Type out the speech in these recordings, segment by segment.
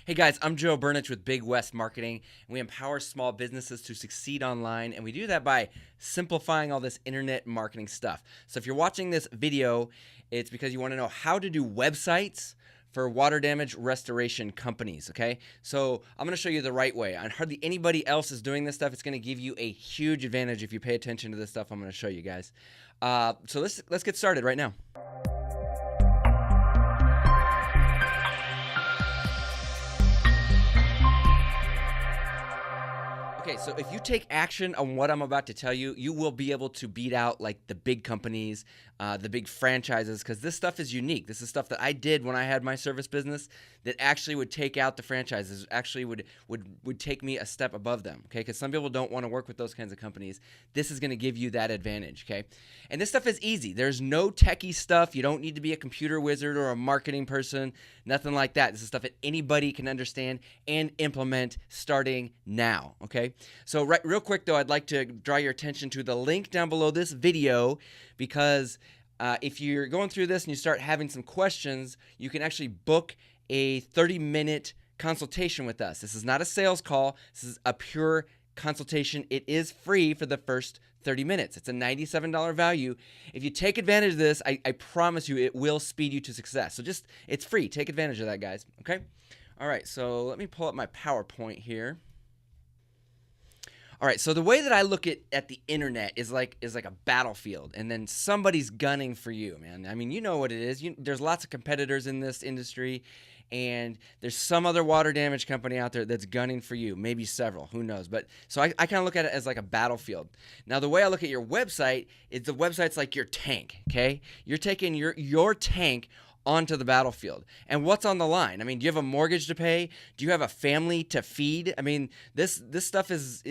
Hey guys, I'm Joe Burnich with Big West Marketing, and we empower small businesses to succeed online, and we do that by simplifying all this internet marketing stuff. So if you're watching this video, it's because you want to know how to do websites for water damage restoration companies, okay? So I'm going to show you the right way. And hardly anybody else is doing this stuff. It's going to give you a huge advantage if you pay attention to this stuff I'm going to show you guys. So let's get started right now. Okay, so if you take action on what I'm about to tell you, you will be able to beat out like the big companies, the big franchises, because this stuff is unique. This is stuff that I did when I had my service business that actually would take out the franchises, actually would take me a step above them, okay? Because some people don't want to work with those kinds of companies. This is going to give you that advantage, okay? And this stuff is easy. There's no techie stuff. You don't need to be a computer wizard or a marketing person, nothing like that. This is stuff that anybody can understand and implement starting now, okay? So real quick though, I'd like to draw your attention to the link down below this video, because if you're going through this and you start having some questions, you can actually book a 30-minute consultation with us. This is not a sales call. This is a pure consultation. It is free for the first 30 minutes. It's a $97 value. If you take advantage of this, I promise you it will speed you to success. So it's free. Take advantage of that, guys. Okay? All right, so let me pull up my PowerPoint here. All right, so the way that I look at the internet is like a battlefield, and then somebody's gunning for you, man. I mean, you know what it is. There's lots of competitors in this industry, and there's some other water damage company out there that's gunning for you, maybe several, who knows. But so I kind of look at it as like a battlefield. Now, the way I look at your website is the website's like your tank, okay? You're taking your tank onto the battlefield. And what's on the line? I mean, do you have a mortgage to pay? Do you have a family to feed? I mean, this stuff is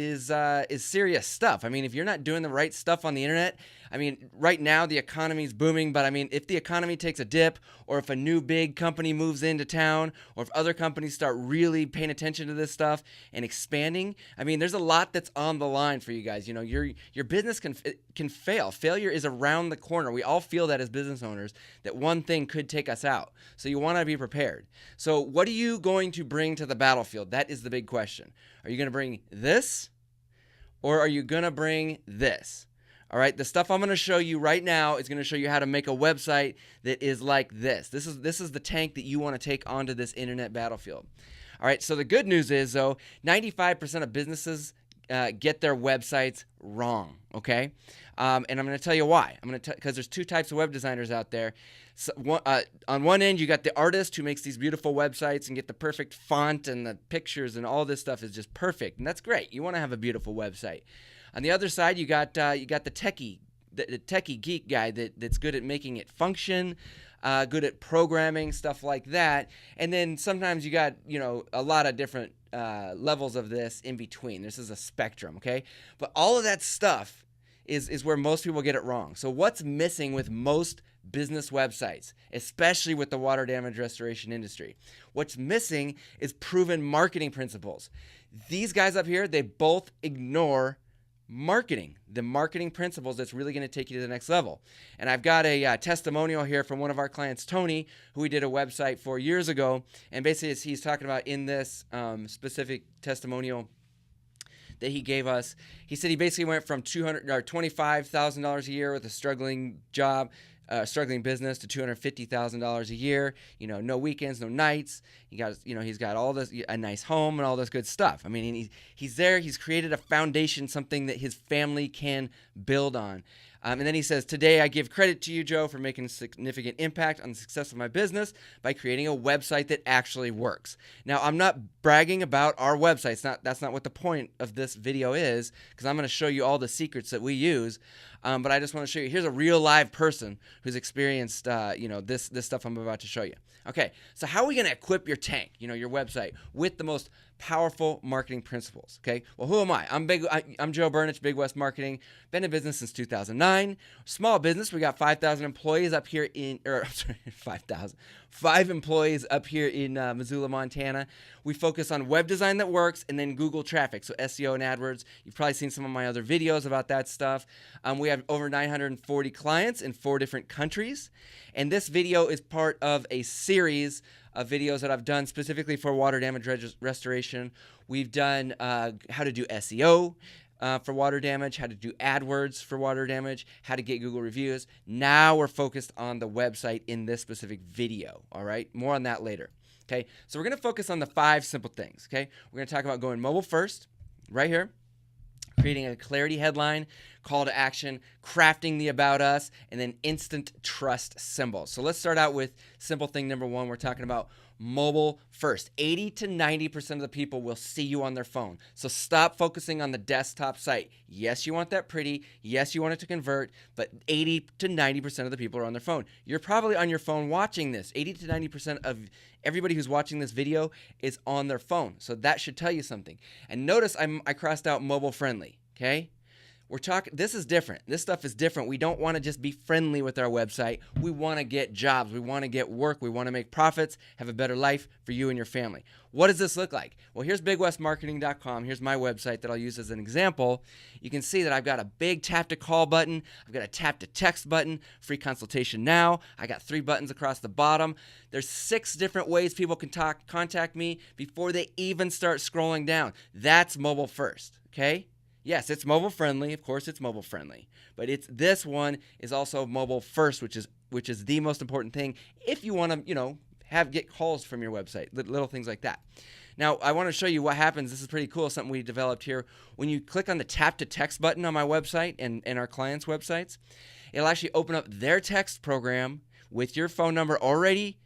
serious stuff. I mean, if you're not doing the right stuff on the internet, I mean, right now the economy's booming, but I mean, if the economy takes a dip, or if a new big company moves into town, or if other companies start really paying attention to this stuff and expanding, I mean, there's a lot that's on the line for you guys. You know, your business can fail. Failure is around the corner. We all feel that as business owners, that one thing could take us out. So you want to be prepared. So what are you going to bring to the battlefield? That is the big question. Are you going to bring this, or are you going to bring this? All right, the stuff I'm going to show you right now is going to show you how to make a website that is like this. This is the tank that you want to take onto this internet battlefield. All right, so the good news is, though, 95% of businesses get their websites wrong, okay? And I'm going to tell you why. Because there's two types of web designers out there. So on one end, you got the artist who makes these beautiful websites and get the perfect font, and the pictures and all this stuff is just perfect, and that's great. You want to have a beautiful website. On the other side, you got the techie, the techie geek guy that's good at making it function, good at programming, stuff like that. And then sometimes you got, a lot of different levels of this in between. This is a spectrum, okay? But all of that stuff is where most people get it wrong. So what's missing with most business websites, especially with the water damage restoration industry? What's missing is proven marketing principles. These guys up here, they both ignore marketing, the marketing principles that's really going to take you to the next level. And I've got a testimonial here from one of our clients, Tony, who we did a website 4 years ago. And basically, as he's talking about in this specific testimonial that he gave us, he said he basically went from $25,000 a year with a struggling job, struggling business, to $250,000 a year. No weekends, no nights. He's got all this, a nice home and all this good stuff. I mean, he's there. He's created a foundation, something that his family can build on. And then he says, "Today I give credit to you, Joe, for making a significant impact on the success of my business by creating a website that actually works." Now, I'm not bragging about our website. That's not what the point of this video is, because I'm going to show you all the secrets that we use. But I just want to show you, here's a real live person who's experienced, this stuff I'm about to show you. Okay, so how are we going to equip your tank, your website, with the most powerful marketing principles? Okay, well, who am I? I'm Joe Burnich, Big West Marketing. Been in business since 2009. Small business. We got 5,000 employees up here five employees up here in Missoula, Montana. We focus on web design that works, and then Google traffic, so SEO and AdWords. You've probably seen some of my other videos about that stuff. We have over 940 clients in 4 different countries, and this video is part of a series of videos that I've done specifically for water damage restoration. We've done how to do SEO for water damage, how to do AdWords for water damage, how to get Google reviews. Now we're focused on the website in this specific video, all right? More on that later, okay? So we're going to focus on the 5 simple things, okay? We're going to talk about going mobile first, right here, creating a clarity headline, call to action, crafting the about us, and then instant trust symbols. So let's start out with simple thing number 1. We're talking about mobile first. 80 to 90% of the people will see you on their phone. So stop focusing on the desktop site. Yes, you want that pretty. Yes, you want it to convert, but 80 to 90% of the people are on their phone. You're probably on your phone watching this. 80 to 90% of everybody who's watching this video is on their phone. So that should tell you something. And notice I crossed out mobile friendly, okay? We're talking, this is different. This stuff is different. We don't want to just be friendly with our website. We want to get jobs. We want to get work. We want to make profits, have a better life for you and your family. What does this look like? Well, here's BigWestMarketing.com. Here's my website that I'll use as an example. You can see that I've got a big tap to call button. I've got a tap to text button, free consultation now. I got 3 buttons across the bottom. There's 6 different ways people can contact me before they even start scrolling down. That's mobile first, okay? Yes, it's mobile friendly. Of course, it's mobile friendly, but this one is also mobile first, which is the most important thing if you want to, get calls from your website, little things like that. Now, I want to show you what happens. This is pretty cool, something we developed here. When you click on the tap to text button on my website and our clients' websites, it'll actually open up their text program with your phone number already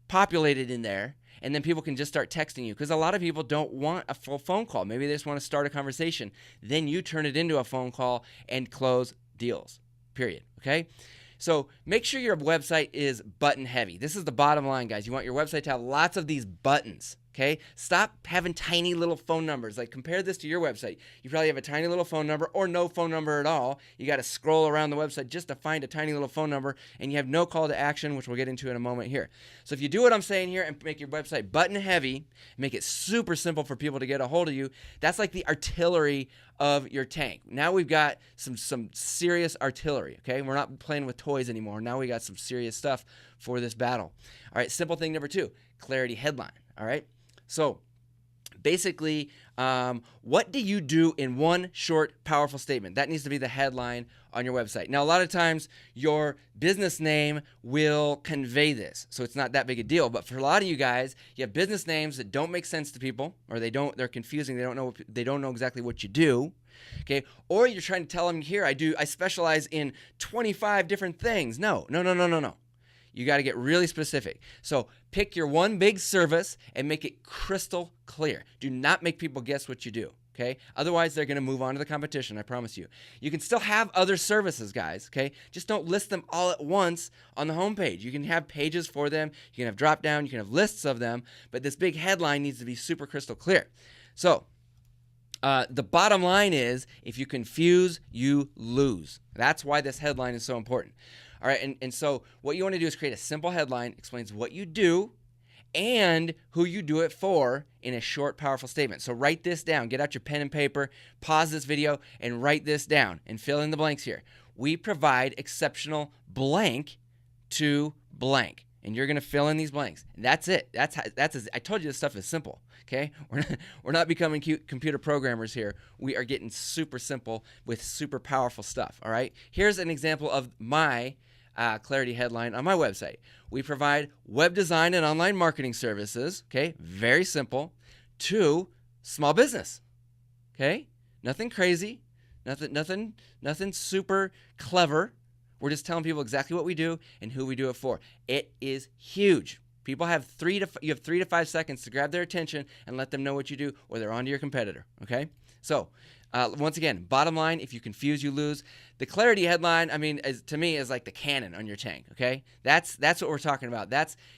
populated in there. And then people can just start texting you, because a lot of people don't want a full phone call. Maybe they just want to start a conversation. Then you turn it into a phone call and close deals, period, okay? So make sure your website is button heavy. This is the bottom line, guys. You want your website to have lots of these buttons, okay? Stop having tiny little phone numbers. Like, compare this to your website. You probably have a tiny little phone number or no phone number at all. You got to scroll around the website just to find a tiny little phone number, and you have no call to action, which we'll get into in a moment here. So if you do what I'm saying here and make your website button heavy, make it super simple for people to get a hold of you, that's like the artillery of your tank. Now we've got some serious artillery, okay? We're not playing with toys anymore. Now we got some serious stuff for this battle. All right, simple thing number 2, clarity headline, all right? So basically, what do you do in one short, powerful statement? That needs to be the headline on your website. Now, a lot of times your business name will convey this, so it's not that big a deal. But for a lot of you guys, you have business names that don't make sense to people, or they're confusing. They don't know exactly what you do. Okay, or you're trying to tell them, here, I specialize in 25 different things. No. You got to get really specific. So pick your one big service and make it crystal clear. Do not make people guess what you do, okay? Otherwise, they're going to move on to the competition, I promise you. You can still have other services, guys, okay? Just don't list them all at once on the homepage. You can have pages for them. You can have drop down. You can have lists of them. But this big headline needs to be super crystal clear. So the bottom line is, if you confuse, you lose. That's why this headline is so important. All right, and so what you want to do is create a simple headline, explains what you do and who you do it for in a short, powerful statement. So write this down. Get out your pen and paper, pause this video, and write this down and fill in the blanks here. We provide exceptional blank to blank, and you're going to fill in these blanks. And that's it. I told you this stuff is simple. Okay, we're not becoming computer programmers here. We are getting super simple with super powerful stuff. All right, here's an example of my clarity headline on my website. We provide web design and online marketing services. Okay, very simple, to small business. Okay, nothing crazy, nothing super clever. We're just telling people exactly what we do and who we do it for. It is huge. People have 3 to 5 seconds to grab their attention and let them know what you do, or they're on to your competitor, okay? So, once again, bottom line, if you confuse, you lose. The clarity headline, to me, is like the cannon on your tank, okay? That's what we're talking about.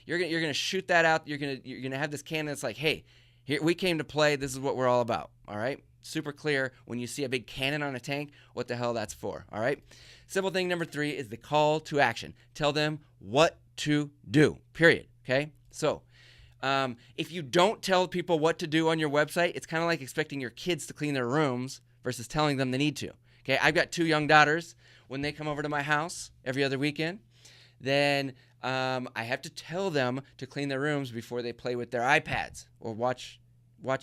You're gonna shoot that out. You're gonna have this cannon that's like, hey, here we came to play. This is what we're all about, all right? Super clear when you see a big cannon on a tank, what the hell that's for, all right? Simple thing number 3 is the call to action. Tell them what to do, period. Okay, so if you don't tell people what to do on your website, it's kind of like expecting your kids to clean their rooms versus telling them they need to. Okay, I've got 2 young daughters. When they come over to my house every other weekend, then I have to tell them to clean their rooms before they play with their iPads or watch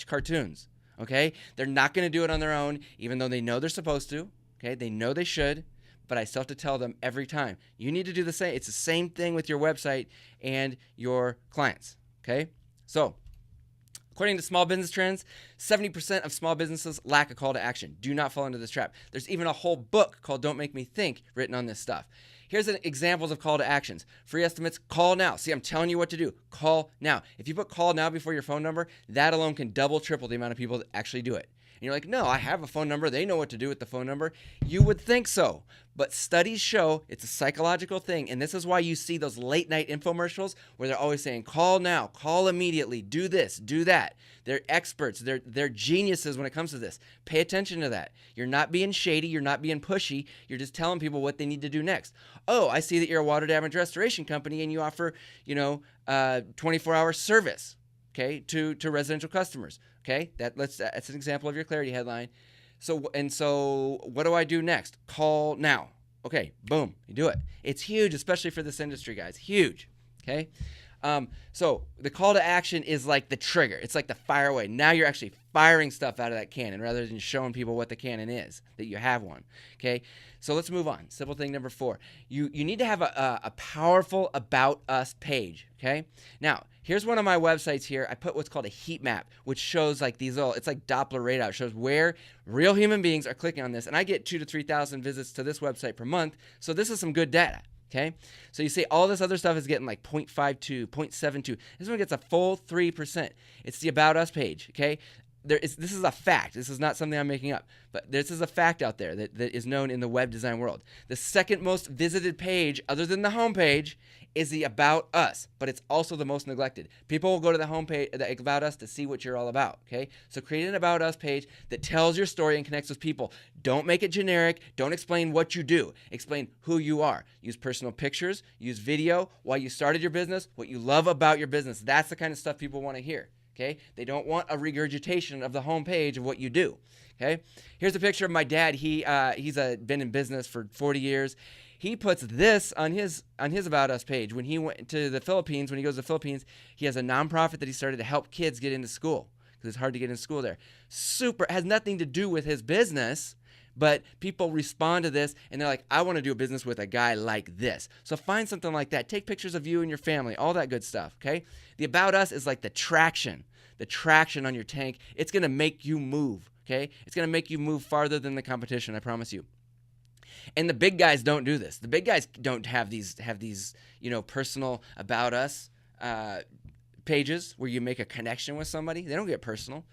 cartoons. Okay? They're not going to do it on their own, even though they know they're supposed to. Okay? They know they should, but I still have to tell them every time. You need to do the same. It's the same thing with your website and your clients. Okay? So, according to Small Business Trends, 70% of small businesses lack a call to action. Do not fall into this trap. There's even a whole book called Don't Make Me Think written on this stuff. Here's examples of call to actions. Free estimates, call now. See, I'm telling you what to do. Call now. If you put call now before your phone number, that alone can double, triple the amount of people that actually do it. And you're like, no, I have a phone number. They know what to do with the phone number. You would think so. But studies show it's a psychological thing. And this is why you see those late night infomercials where they're always saying, call now, call immediately, do this, do that. They're experts. They're geniuses when it comes to this. Pay attention to that. You're not being shady. You're not being pushy. You're just telling people what they need to do next. Oh, I see that you're a water damage restoration company and you offer, 24-hour service, okay, to residential customers. Okay, that's an example of your clarity headline. So what do I do next? Call now. Okay, boom, you do it. It's huge, especially for this industry, guys. Huge. Okay. So the call to action is like the trigger. It's like the fire away. Now you're actually firing stuff out of that cannon rather than showing people what the cannon is, that you have one. Okay. So let's move on. Simple thing number 4. You need to have a powerful About Us page. Okay. Now, here's one of my websites here. I put what's called a heat map, which shows like these it's like Doppler radar. It shows where real human beings are clicking on this. And I get 2,000 to 3,000 visits to this website per month. So this is some good data. Okay, so you see all this other stuff is getting like 0.52, 0.72. This one gets a full 3%. It's the About Us page. Okay, this is a fact. This is not something I'm making up, but this is a fact out there that is known in the web design world. The second most visited page, other than the home page, is the About Us, but it's also the most neglected. People will go to the home page, the About Us, to see what you're all about. Okay, so create an About Us page that tells your story and connects with people. Don't make it generic. Don't explain what you do. Explain who you are. Use personal pictures. Use video. Why you started your business. What you love about your business. That's the kind of stuff people want to hear. Okay, they don't want a regurgitation of the homepage of what you do. Okay, here's a picture of my dad. He's been in business for 40 years. He puts this on his About Us page. When he went to the Philippines, when he goes to the Philippines, he has a nonprofit that he started to help kids get into school because it's hard to get into school there. Super, has nothing to do with his business, but people respond to this and they're like, I want to do a business with a guy like this. So find something like that. Take pictures of you and your family, all that good stuff. Okay, the About Us is like the traction on your tank. It's going to make you move. Okay, it's going to make you move farther than the competition, I promise you. And the big guys don't do this. The big guys don't have these personal About Us pages where you make a connection with somebody. They don't get personal.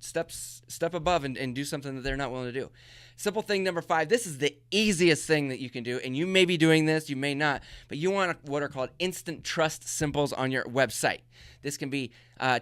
Step above and do something that they're not willing to do. Simple thing number 5. This is the easiest thing that you can do, and you may be doing this, you may not, but you want what are called instant trust symbols on your website. This can be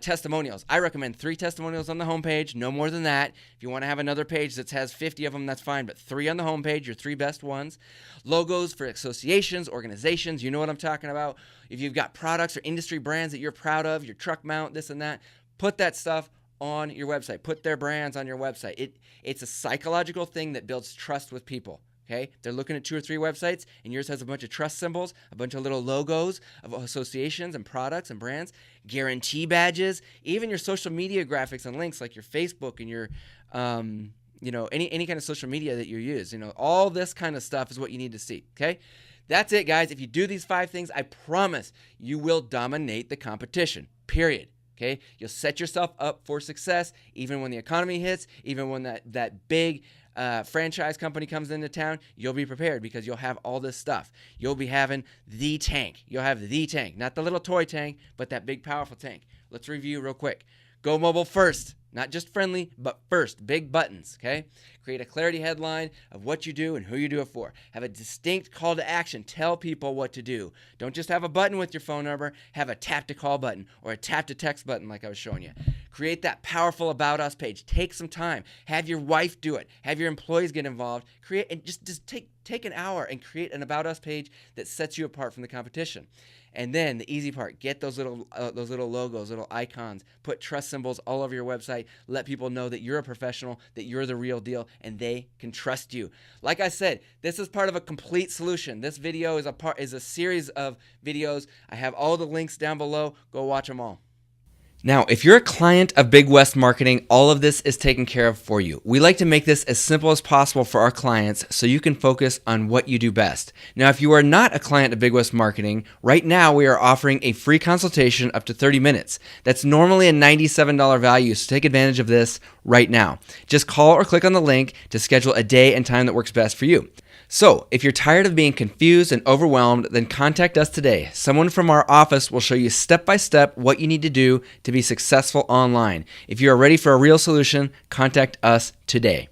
testimonials. I recommend 3 testimonials on the homepage, no more than that. If you want to have another page that has 50 of them, that's fine, but 3 on the homepage, your 3 best ones. Logos for associations, organizations, you know what I'm talking about. If you've got products or industry brands that you're proud of, your truck mount, this and that, put that stuff on your website. Put their brands on your website. It's a psychological thing that builds trust with people. Okay, they're looking at 2 or 3 websites, and yours has a bunch of trust symbols, a bunch of little logos of associations and products and brands, guarantee badges, even your social media graphics and links like your Facebook and your any kind of social media that you use. All this kind of stuff is what you need to see. Okay, that's it, guys. If you do these 5 things, I promise you will dominate the competition. Period. Okay, you'll set yourself up for success even when the economy hits, even when that big franchise company comes into town. You'll be prepared because you'll have all this stuff. You'll be having the tank. You'll have the tank, not the little toy tank, but that big, powerful tank. Let's review real quick. Go mobile first. Not just friendly, but first. Big buttons, okay? Create a clarity headline of what you do and who you do it for. Have a distinct call to action. Tell people what to do. Don't just have a button with your phone number. Have a tap to call button or a tap to text button like I was showing you. Create that powerful About Us page. Take some time. Have your wife do it. Have your employees get involved. Create and just take an hour and create an About Us page that sets you apart from the competition. And then the easy part, get those little logos, little icons, put trust symbols all over your website. Let people know that you're a professional, that you're the real deal, and they can trust you. Like I said, this is part of a complete solution. This video is a series of videos. I have all the links down below. Go watch them all. Now, if you're a client of Big West Marketing, all of this is taken care of for you. We like to make this as simple as possible for our clients so you can focus on what you do best. Now, if you are not a client of Big West Marketing, right now we are offering a free consultation up to 30 minutes. That's normally a $97 value, so take advantage of this right now. Just call or click on the link to schedule a day and time that works best for you. So, if you're tired of being confused and overwhelmed, then contact us today. Someone from our office will show you step by step what you need to do to be successful online. If you are ready for a real solution, contact us today.